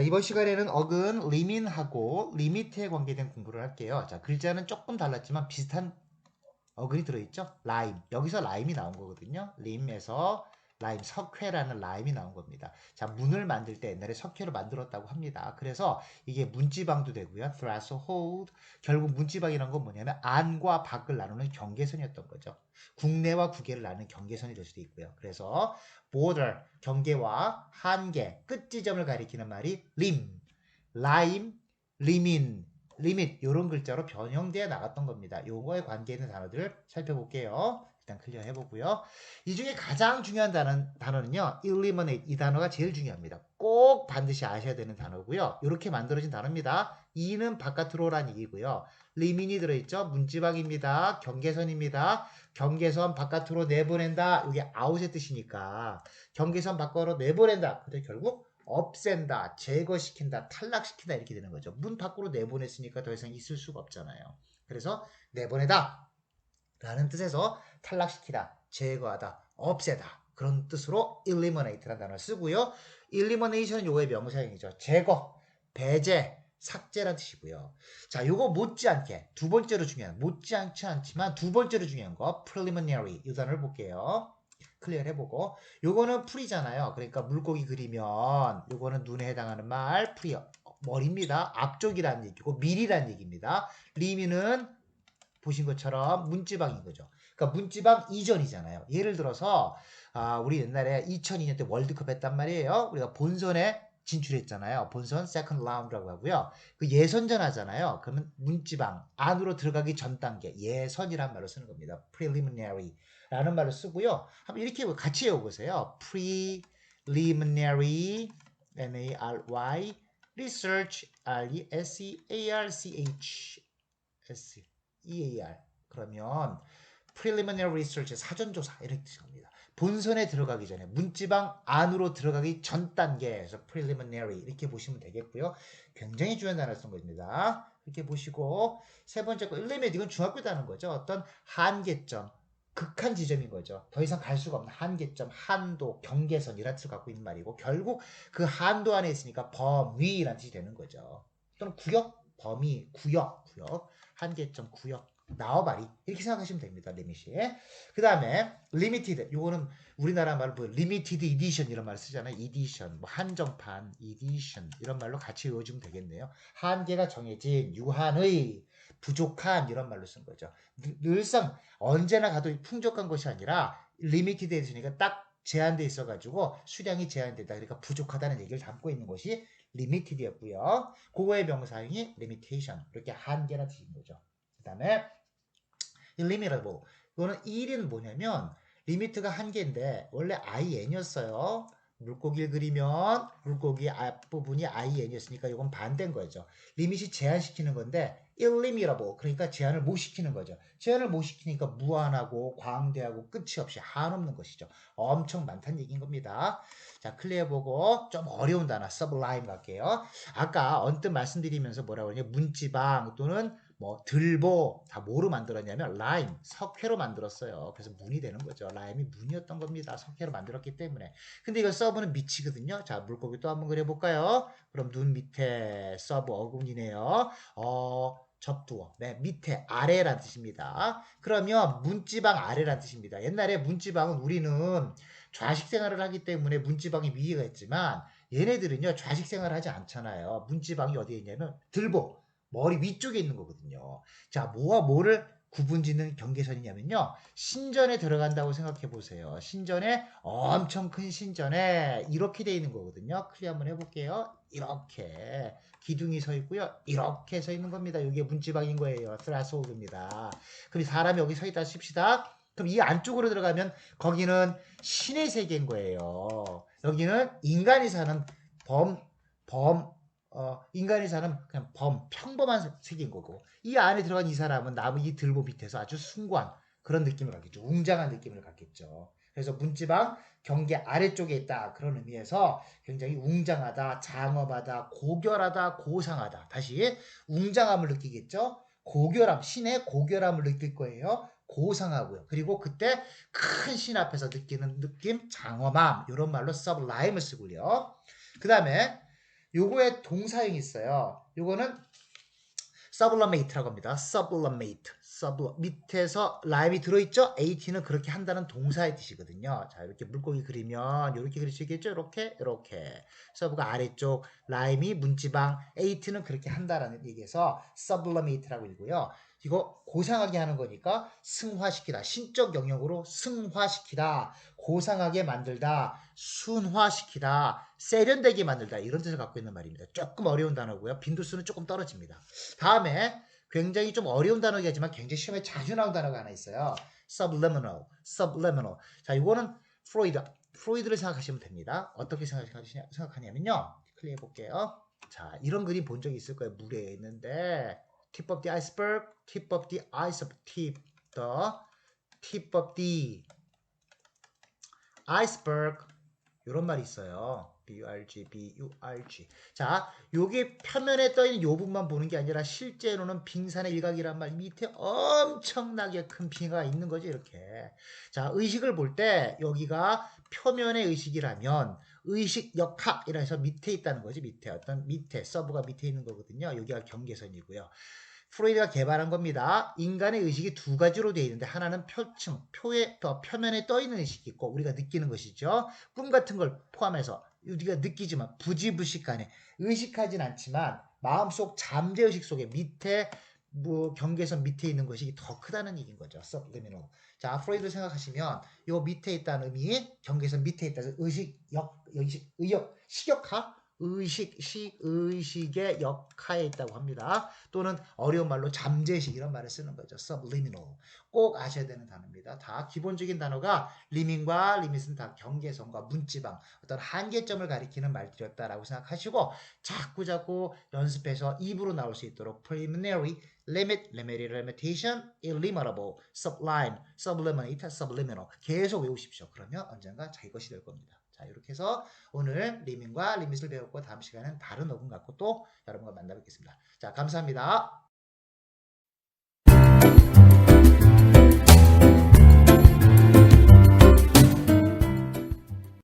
이번 시간에는 어근, 리민하고 리미트에 관계된 공부를 할게요. 자, 글자는 조금 달랐지만 비슷한 어근이 들어있죠? 라임. 여기서 라임이 나온 거거든요. 림에서 라임, 석회라는 라임이 나온 겁니다. 자, 문을 만들 때 옛날에 석회로 만들었다고 합니다. 그래서 이게 문지방도 되고요. threshold. 결국 문지방이란 건 뭐냐면 안과 밖을 나누는 경계선이었던 거죠. 국내와 국외를 나누는 경계선이 될 수도 있고요. 그래서 border, 경계와 한계, 끝 지점을 가리키는 말이 림, 라임, 리민, 리밋 이런 글자로 변형되어 나갔던 겁니다. 요거에 관계 있는 단어들을 살펴볼게요. 일단 클리어 해보고요. 이 중에 가장 중요한 단어는요. eliminate 이 단어가 제일 중요합니다. 꼭 반드시 아셔야 되는 단어고요. 이렇게 만들어진 단어입니다. 이는 바깥으로란 얘기고요. 리민이 들어있죠. 문지방입니다. 경계선입니다. 경계선 바깥으로 내보낸다. 이게 아웃의 뜻이니까 경계선 밖으로 내보낸다. 근데 결국 없앤다, 제거시킨다, 탈락시킨다 이렇게 되는 거죠. 문 밖으로 내보냈으니까 더 이상 있을 수가 없잖아요. 그래서 내보내다 라는 뜻에서 탈락시키다, 제거하다, 없애다 그런 뜻으로 eliminate라는 단어를 쓰고요. elimination은 요거의 명사형이죠. 제거, 배제, 삭제라는 뜻이고요. 자, 요거 못지않게 두 번째로 중요한, 못지않지 않지만 두 번째로 중요한 거 preliminary 이 단어를 볼게요. 클리어 해보고 요거는 풀이잖아요. 그러니까 물고기 그리면 요거는 눈에 해당하는 말 풀이 머리입니다. 앞쪽이라는 얘기고 미리라는 얘기입니다. 리미는 보신 것처럼 문지방인 거죠. 그러니까 문지방 이전이잖아요. 예를 들어서 우리 옛날에 2002년 때 월드컵 했단 말이에요. 우리가 본선에 진출했잖아요. 본선 세컨드 라운드라고 하고요. 그 예선전 하잖아요. 그러면 문지방 안으로 들어가기 전 단계 예선이란 말로 쓰는 겁니다. preliminary라는 말로 쓰고요. 한번 이렇게 같이 외워보세요. preliminary M-A-R-Y research R-E-S-E-A-R-C-H EAR 그러면 preliminary research 사전조사 이렇게 뜻입니다. 본선에 들어가기 전에 문지방 안으로 들어가기 전 단계에서 preliminary 이렇게 보시면 되겠고요. 굉장히 중요한 단어 쓴 겁니다. 이렇게 보시고 세 번째 거 eliminate 이건 중학교 때 하는 거죠. 어떤 한계점 극한 지점인 거죠. 더 이상 갈 수가 없는 한계점, 한도, 경계선 이란 뜻을 갖고 있는 말이고 결국 그 한도 안에 있으니까 범위라는 뜻이 되는 거죠. 또는 구역, 범위, 구역, 한계점, 구역, 나와바리 이렇게 생각하시면 됩니다. 리밋이. 그 다음에 리미티드 요거는 우리나라 말로 뭐 리미티드 이디션 이런 말 쓰잖아요. 이디션, 뭐 한정판, 이디션 이런 말로 같이 외워주면 되겠네요. 한계가 정해진 유한의 부족한 이런 말로 쓴 거죠. 늘상 언제나 가도 풍족한 것이 아니라 리미티드 했으니까 딱 제한돼 있어가지고 수량이 제한된다. 그러니까 부족하다는 얘기를 담고 있는 것이 리미티드였고요. 그거의 명사형이 limitation 이렇게 한계나 뜻인 거죠. 그 다음에 limitable 이거는 1은 뭐냐면 리미트가 한계인데 원래 IN이었어요. 물고기를 그리면 물고기 앞부분이 IN이었으니까 이건 반대인 거죠. 리밋이 제한시키는 건데 illimitable 그러니까 제한을 못 시키는 거죠. 제한을 못 시키니까 무한하고 광대하고 끝이 없이 한없는 것이죠. 엄청 많다는 얘기인 겁니다. 자, 클리어 보고 좀 어려운 단어 sublime 갈게요. 아까 언뜻 말씀드리면서 뭐라고 하냐 문지방 또는 뭐 들보 다 뭐로 만들었냐면 라임 석회로 만들었어요. 그래서 문이 되는 거죠. 라임이 문이었던 겁니다. 석회로 만들었기 때문에. 근데 이거 서브는 밑이거든요. 자, 물고기 또 한번 그려볼까요? 그럼 눈 밑에 서브 어군이네요. 접두어. 네, 밑에 아래란 뜻입니다. 그러면 문지방 아래란 뜻입니다. 옛날에 문지방은 우리는 좌식 생활을 하기 때문에 문지방이 위에가 있지만 얘네들은요 좌식 생활을 하지 않잖아요. 문지방이 어디에 있냐면 들보 머리 위쪽에 있는 거거든요. 자, 뭐와 뭐를 구분짓는 경계선이냐면요. 신전에 들어간다고 생각해 보세요. 신전에 엄청 큰 신전에 이렇게 돼 있는 거거든요. 클리어 한번 해볼게요. 이렇게 기둥이 서 있고요. 이렇게 서 있는 겁니다. 이게 문지방인 거예요. 스라소드입니다. 그럼 사람이 여기 서 있다 칩시다. 그럼 이 안쪽으로 들어가면 거기는 신의 세계인 거예요. 여기는 인간이 사는 범, 범, 인간이 사는 그냥 평범한 세계인 거고 이 안에 들어간 이 사람은 나무 이 들보 밑에서 아주 숭고한 그런 느낌을 갖겠죠. 웅장한 느낌을 갖겠죠. 그래서 문지방 경계 아래쪽에 있다. 그런 의미에서 굉장히 웅장하다, 장엄하다, 고결하다, 고상하다. 다시 웅장함을 느끼겠죠. 고결함, 신의 고결함을 느낄 거예요. 고상하고요. 그리고 그때 큰 신 앞에서 느끼는 느낌, 장엄함 이런 말로 sublime을 쓰고요. 그 다음에 요거에 동사형이 있어요. 요거는 sublimate라고 합니다. sublimate. 밑에서 라임이 들어있죠? at는 그렇게 한다는 동사의 뜻이거든요. 자, 이렇게 물고기 그리면 이렇게 그릴 수 있겠죠? 이렇게. 서브가 아래쪽, 라임이 문지방, at는 그렇게 한다라는 얘기에서 sublimate라고 읽고요. 이거 고상하게 하는 거니까 승화시키다. 신적 영역으로 승화시키다. 고상하게 만들다. 순화시키다. 세련되게 만들다. 이런 뜻을 갖고 있는 말입니다. 조금 어려운 단어고요. 빈도수는 조금 떨어집니다. 다음에 굉장히 좀 어려운 단어이긴 하지만 굉장히 시험에 자주 나온 단어가 하나 있어요. subliminal. 자, 이거는 프로이드를 생각하시면 됩니다. 어떻게 생각하냐면요. 클릭해 볼게요. 자, 이런 그림 본 적이 있을 거예요. 물에 있는데 tip of the iceberg, tip of the iceberg 이런 말이 있어요. B-U-R-G. 자, 요게 표면에 떠있는 요 부분만 보는 게 아니라 실제로는 빙산의 일각이란 말 밑에 엄청나게 큰 빙하가 있는 거죠, 이렇게. 자, 의식을 볼 때 여기가 표면의 의식이라면 의식 역학이라 해서 밑에 있다는 거지, 밑에 서브가 밑에 있는 거거든요. 여기가 경계선이고요. 프로이드가 개발한 겁니다. 인간의 의식이 두 가지로 되어 있는데 하나는 표면에 떠 있는 의식이 있고 우리가 느끼는 것이죠. 꿈 같은 걸 포함해서 우리가 느끼지만 부지불식간에 의식하진 않지만 마음속 잠재의식 속에 밑에 경계선 밑에 있는 것이 더 크다는 얘기인 거죠. subliminal. 자, 프로이드 생각하시면 요 밑에 있다는 의미, 경계선 밑에 있다. 식역화, 의식의 역하에 있다고 합니다. 또는 어려운 말로 잠재식 이런 말을 쓰는 거죠. subliminal. 꼭 아셔야 되는 단어입니다. 다 기본적인 단어가 리밍과 리밋은 다 경계선과 문지방 어떤 한계점을 가리키는 말들이었다라고 생각하시고 자꾸 연습해서 입으로 나올 수 있도록 preliminary, limitation, illimitable, sublime, sublimate, subliminal 계속 외우십시오. 그러면 언젠가 자기 것이 될 겁니다. 자, 이렇게 해서 오늘 리밍과 리밋을 배웠고 다음 시간은 다른 어근 갖고 또 여러분과 만나 뵙겠습니다. 자, 감사합니다.